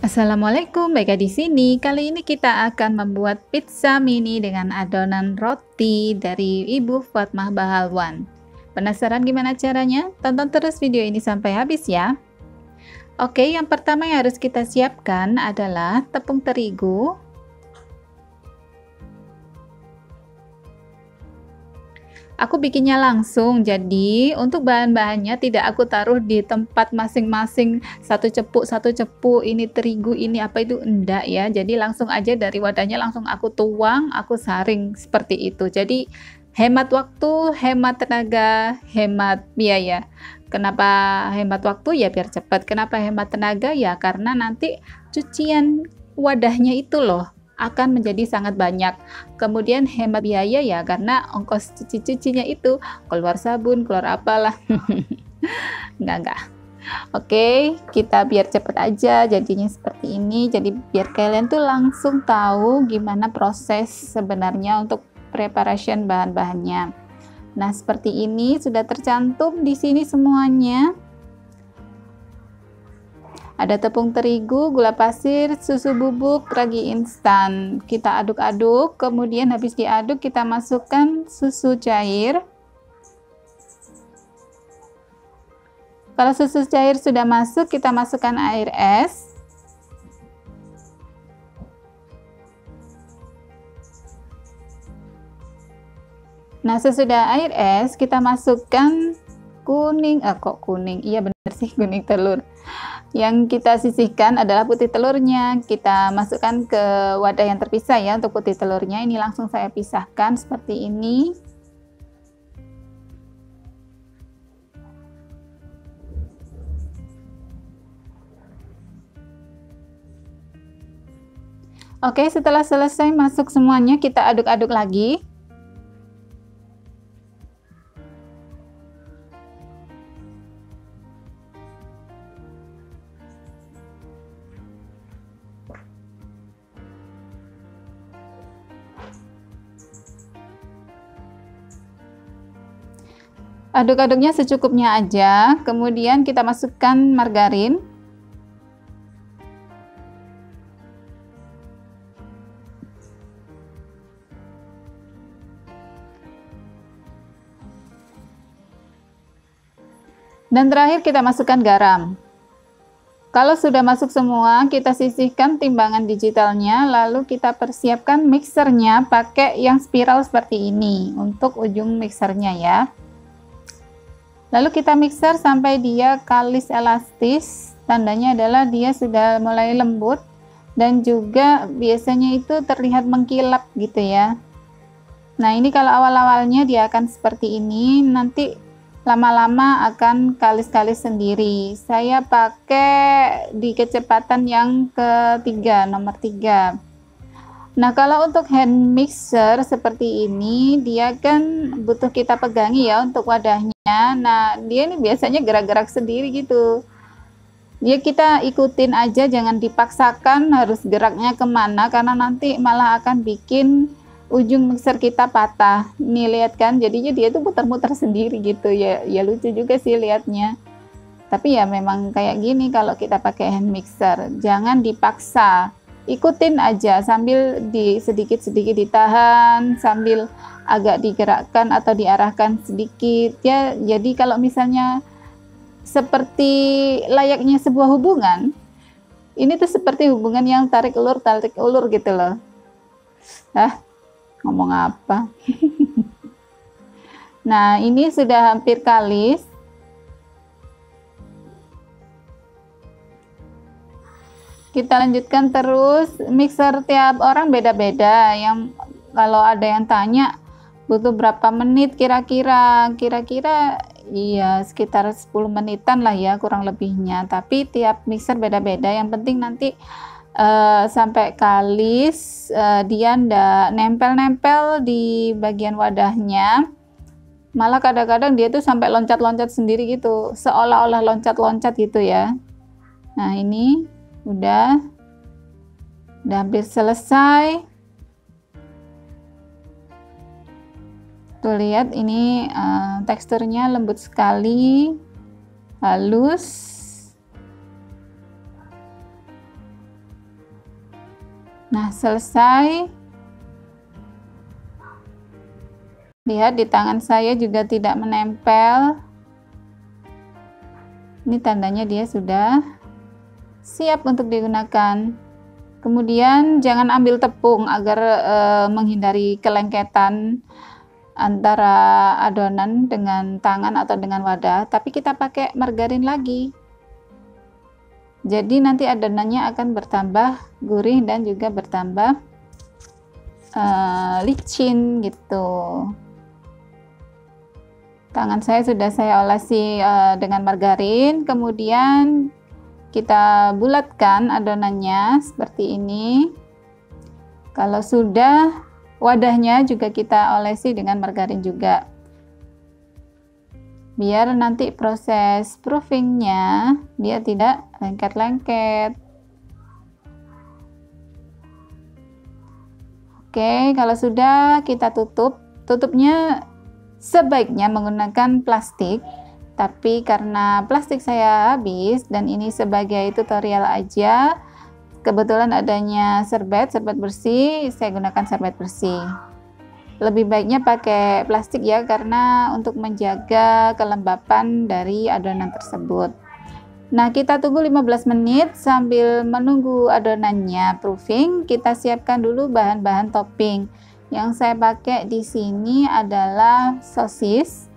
Assalamualaikum, Baika di sini. Kali ini kita akan membuat pizza mini dengan adonan roti dari Ibu Fatmah Bahalwan. Penasaran gimana caranya? Tonton terus video ini sampai habis ya. Oke, yang pertama yang harus kita siapkan adalah tepung terigu. Aku bikinnya langsung, jadi untuk bahan-bahannya tidak aku taruh di tempat masing-masing, satu cepuk, ini terigu, ini apa itu, enggak ya. Jadi langsung aja dari wadahnya langsung aku tuang, aku saring seperti itu. Jadi hemat waktu, hemat tenaga, hemat biaya. Kenapa hemat waktu? Ya biar cepat. Kenapa hemat tenaga? Ya karena nanti cucian wadahnya itu loh akan menjadi sangat banyak. Kemudian hemat biaya ya karena ongkos cucinya itu keluar sabun, keluar apalah. enggak. Oke, kita biar cepet aja jadinya seperti ini. Jadi biar kalian tuh langsung tahu gimana proses sebenarnya untuk preparation bahan-bahannya. Nah, seperti ini sudah tercantum di sini semuanya. Ada tepung terigu, gula pasir, susu bubuk, ragi instan. Kita aduk-aduk, kemudian habis diaduk kita masukkan susu cair. Kalau susu cair sudah masuk, kita masukkan air es. Nah, sesudah air es, kita masukkan kuning, iya benar sih, kuning telur. Yang kita sisihkan adalah putih telurnya. Kita masukkan ke wadah yang terpisah ya untuk putih telurnya. Ini langsung saya pisahkan seperti ini. Oke, setelah selesai masuk semuanya, kita aduk-aduk lagi. Aduk-aduknya secukupnya aja, kemudian kita masukkan margarin. Dan terakhir kita masukkan garam. Kalau sudah masuk semua, kita sisihkan timbangan digitalnya, lalu kita persiapkan mixernya pakai yang spiral seperti ini untuk ujung mixernya ya. Lalu kita mixer sampai dia kalis elastis, tandanya adalah dia sudah mulai lembut dan juga biasanya itu terlihat mengkilap gitu ya. Nah, ini kalau awal-awalnya dia akan seperti ini, nanti lama-lama akan kalis-kalis sendiri. Saya pakai di kecepatan yang ketiga, nomor 3. Nah, kalau untuk hand mixer seperti ini, dia kan butuh kita pegangi ya untuk wadahnya. Nah, dia ini biasanya gerak-gerak sendiri gitu. Ya kita ikutin aja, jangan dipaksakan harus geraknya kemana, karena nanti malah akan bikin ujung mixer kita patah. Nih lihat kan, jadinya dia tuh muter-muter sendiri gitu ya. Ya lucu juga sih lihatnya. Tapi ya memang kayak gini kalau kita pakai hand mixer, jangan dipaksa. Ikutin aja sambil sedikit-sedikit ditahan, sambil agak digerakkan atau diarahkan sedikit ya. Jadi kalau misalnya seperti layaknya sebuah hubungan, ini tuh seperti hubungan yang tarik ulur gitu loh. Ngomong apa? Nah, ini sudah hampir kalis. Kita lanjutkan terus. Mixer tiap orang beda-beda. Yang kalau ada yang tanya butuh berapa menit kira-kira iya sekitar 10 menitan lah ya kurang lebihnya. Tapi tiap mixer beda-beda. Yang penting nanti sampai kalis, dia ndak nempel-nempel di bagian wadahnya. Malah kadang-kadang dia tuh sampai loncat-loncat sendiri gitu, seolah-olah loncat-loncat gitu ya. Nah, ini udah hampir selesai. Tuh lihat ini teksturnya lembut sekali, halus. Nah, selesai. Lihat di tangan saya juga tidak menempel. Ini tandanya dia sudah siap untuk digunakan. Kemudian jangan ambil tepung agar menghindari kelengketan antara adonan dengan tangan atau dengan wadah, tapi kita pakai margarin lagi. Jadi nanti adonannya akan bertambah gurih dan juga bertambah licin gitu. Tangan saya sudah saya olesi dengan margarin, kemudian kita bulatkan adonannya seperti ini. Kalau sudah, wadahnya juga kita olesi dengan margarin juga. Biar nanti proses proofingnya dia tidak lengket-lengket. Oke, kalau sudah kita tutup. Tutupnya sebaiknya menggunakan plastik, tapi karena plastik saya habis dan ini sebagai tutorial aja, kebetulan adanya serbet bersih, saya gunakan serbet bersih. Lebih baiknya pakai plastik ya, karena untuk menjaga kelembapan dari adonan tersebut. Nah, kita tunggu 15 menit sambil menunggu adonannya proofing. Kita siapkan dulu bahan-bahan topping. Yang saya pakai di sini adalah sosis.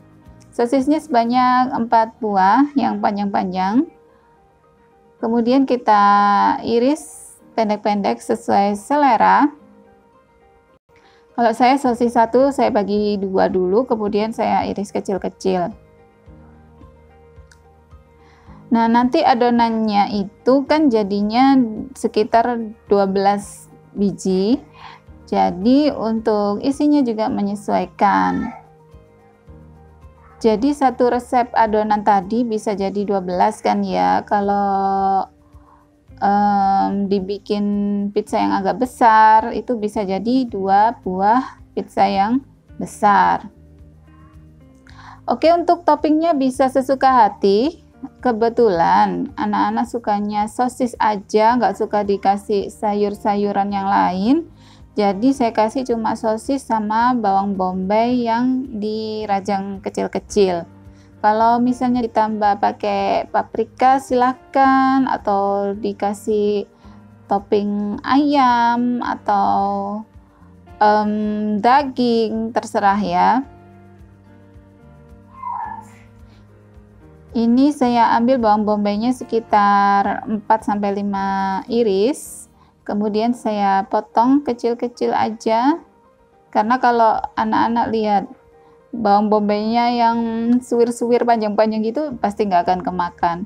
Sosisnya sebanyak 4 buah yang panjang-panjang. Kemudian kita iris pendek-pendek sesuai selera. Kalau saya sosis 1 saya bagi 2 dulu, kemudian saya iris kecil-kecil. Nah, nanti adonannya itu kan jadinya sekitar 12 biji. Jadi untuk isinya juga menyesuaikan. Jadi satu resep adonan tadi bisa jadi 12 kan ya. Kalau dibikin pizza yang agak besar itu bisa jadi 2 buah pizza yang besar. Oke, untuk toppingnya bisa sesuka hati. Kebetulan anak-anak sukanya sosis aja, nggak suka dikasih sayur-sayuran yang lain. Jadi saya kasih cuma sosis sama bawang bombay yang dirajang kecil-kecil. Kalau misalnya ditambah pakai paprika silahkan, atau dikasih topping ayam atau daging, terserah ya. Ini saya ambil bawang bombaynya sekitar 4-5 iris. Kemudian saya potong kecil-kecil aja, karena kalau anak-anak lihat bawang bombaynya yang suwir-suwir panjang-panjang gitu pasti nggak akan kemakan.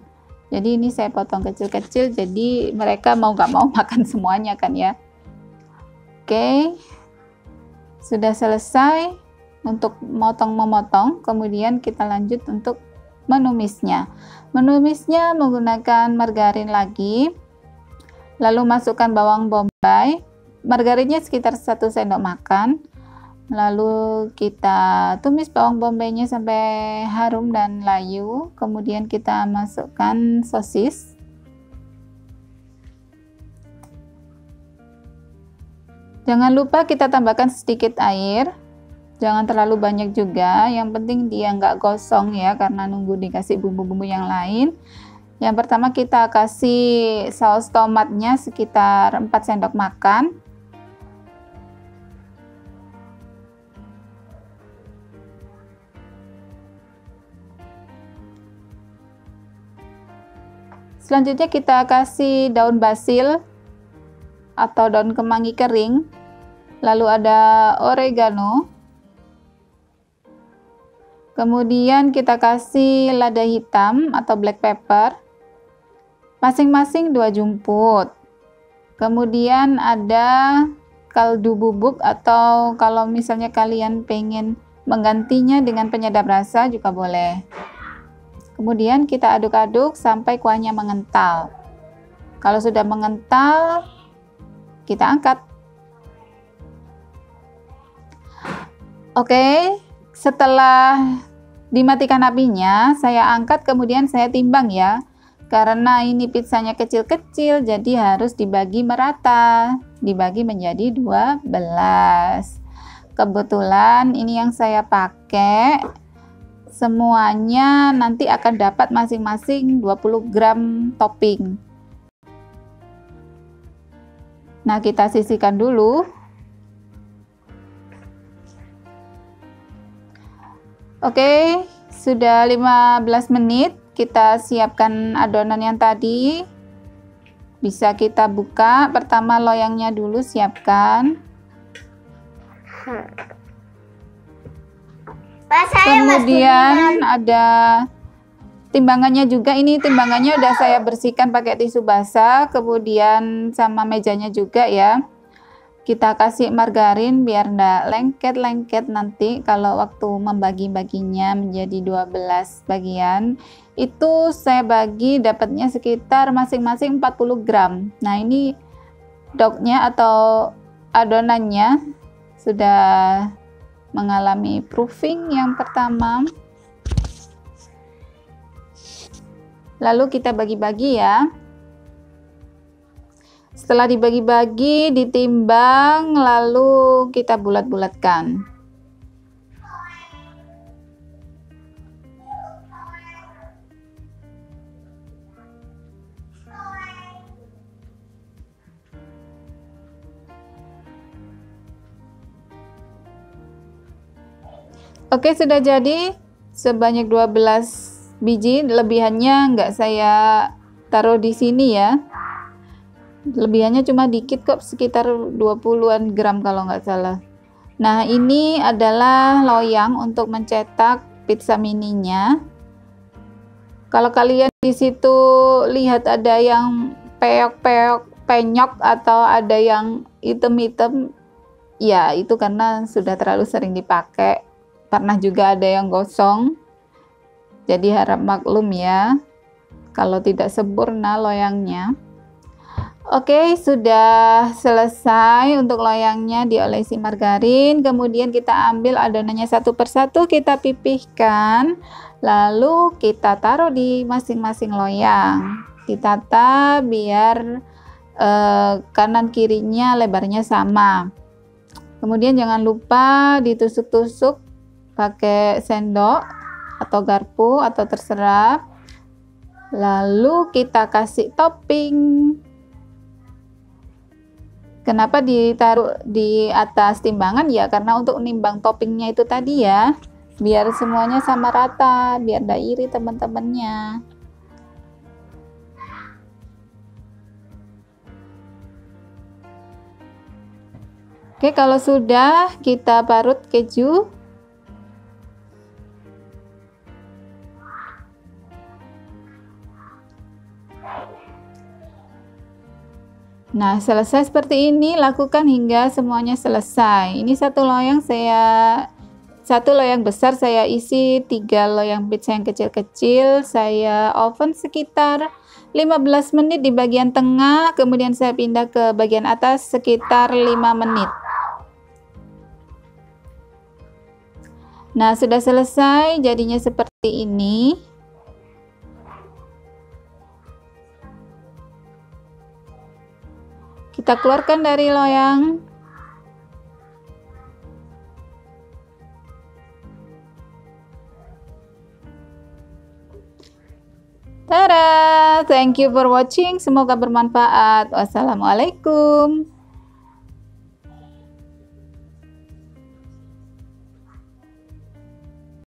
Jadi ini saya potong kecil-kecil, jadi mereka mau nggak mau makan semuanya kan ya. Oke, sudah selesai untuk memotong. Kemudian kita lanjut untuk menumisnya. Menumisnya menggunakan margarin lagi. Lalu masukkan bawang bombay, margarinnya sekitar 1 sendok makan. Lalu kita tumis bawang bombaynya sampai harum dan layu. Kemudian kita masukkan sosis. Jangan lupa kita tambahkan sedikit air. Jangan terlalu banyak juga, yang penting dia nggak gosong ya, karena nunggu dikasih bumbu-bumbu yang lain. Yang pertama kita kasih saus tomatnya sekitar 4 sendok makan. Selanjutnya kita kasih daun basil atau daun kemangi kering. Lalu ada oregano. Kemudian kita kasih lada hitam atau black pepper. Masing-masing 2 jumput. Kemudian ada kaldu bubuk, atau kalau misalnya kalian pengen menggantinya dengan penyedap rasa juga boleh. Kemudian kita aduk-aduk sampai kuahnya mengental. Kalau sudah mengental, kita angkat. Oke, setelah dimatikan apinya, saya angkat, kemudian saya timbang ya. Karena ini pizzanya kecil-kecil, jadi harus dibagi merata. dibagi menjadi 12. Kebetulan ini yang saya pakai. Semuanya nanti akan dapat masing-masing 20 gram topping. Nah, kita sisihkan dulu. Oke, sudah 15 menit. Kita siapkan adonan yang tadi. Bisa kita buka. Pertama loyangnya dulu siapkan. Kemudian ada timbangannya juga. Ini timbangannya udah saya bersihkan pakai tisu basah. Kemudian sama mejanya juga ya. Kita kasih margarin biar enggak lengket-lengket nanti kalau waktu membagi-baginya menjadi 12 bagian. Itu saya bagi dapatnya sekitar masing-masing 40 gram. Nah, ini dough-nya atau adonannya sudah mengalami proofing yang pertama. Lalu kita bagi-bagi ya. Setelah dibagi-bagi, ditimbang, lalu kita bulat-bulatkan. Oke, sudah jadi sebanyak 12 biji. Lebihannya nggak saya taruh di sini ya. Lebihannya cuma dikit kok, sekitar 20-an gram kalau nggak salah. Nah, ini adalah loyang untuk mencetak pizza mininya. Kalau kalian di situ lihat ada yang peok-peok, penyok, atau ada yang hitam-hitam, ya itu karena sudah terlalu sering dipakai. Pernah juga ada yang gosong, jadi harap maklum ya kalau tidak sempurna loyangnya. Oke, sudah selesai untuk loyangnya diolesi margarin. Kemudian kita ambil adonannya satu persatu, kita pipihkan, lalu kita taruh di masing-masing loyang. Ditata biar kanan kirinya lebarnya sama. Kemudian jangan lupa ditusuk-tusuk pakai sendok atau garpu atau terserah. Lalu kita kasih topping. Kenapa ditaruh di atas timbangan? Ya karena untuk nimbang toppingnya itu tadi ya, biar semuanya sama rata, biar tidak iri teman-temannya. Oke, kalau sudah kita parut keju. Nah, selesai seperti ini, lakukan hingga semuanya selesai. Ini satu loyang besar saya isi 3 loyang pizza yang kecil-kecil. Saya oven sekitar 15 menit di bagian tengah, kemudian saya pindah ke bagian atas sekitar 5 menit. Nah, sudah selesai, jadinya seperti ini. Kita keluarkan dari loyang. Tada! Thank you for watching. Semoga bermanfaat. Wassalamualaikum.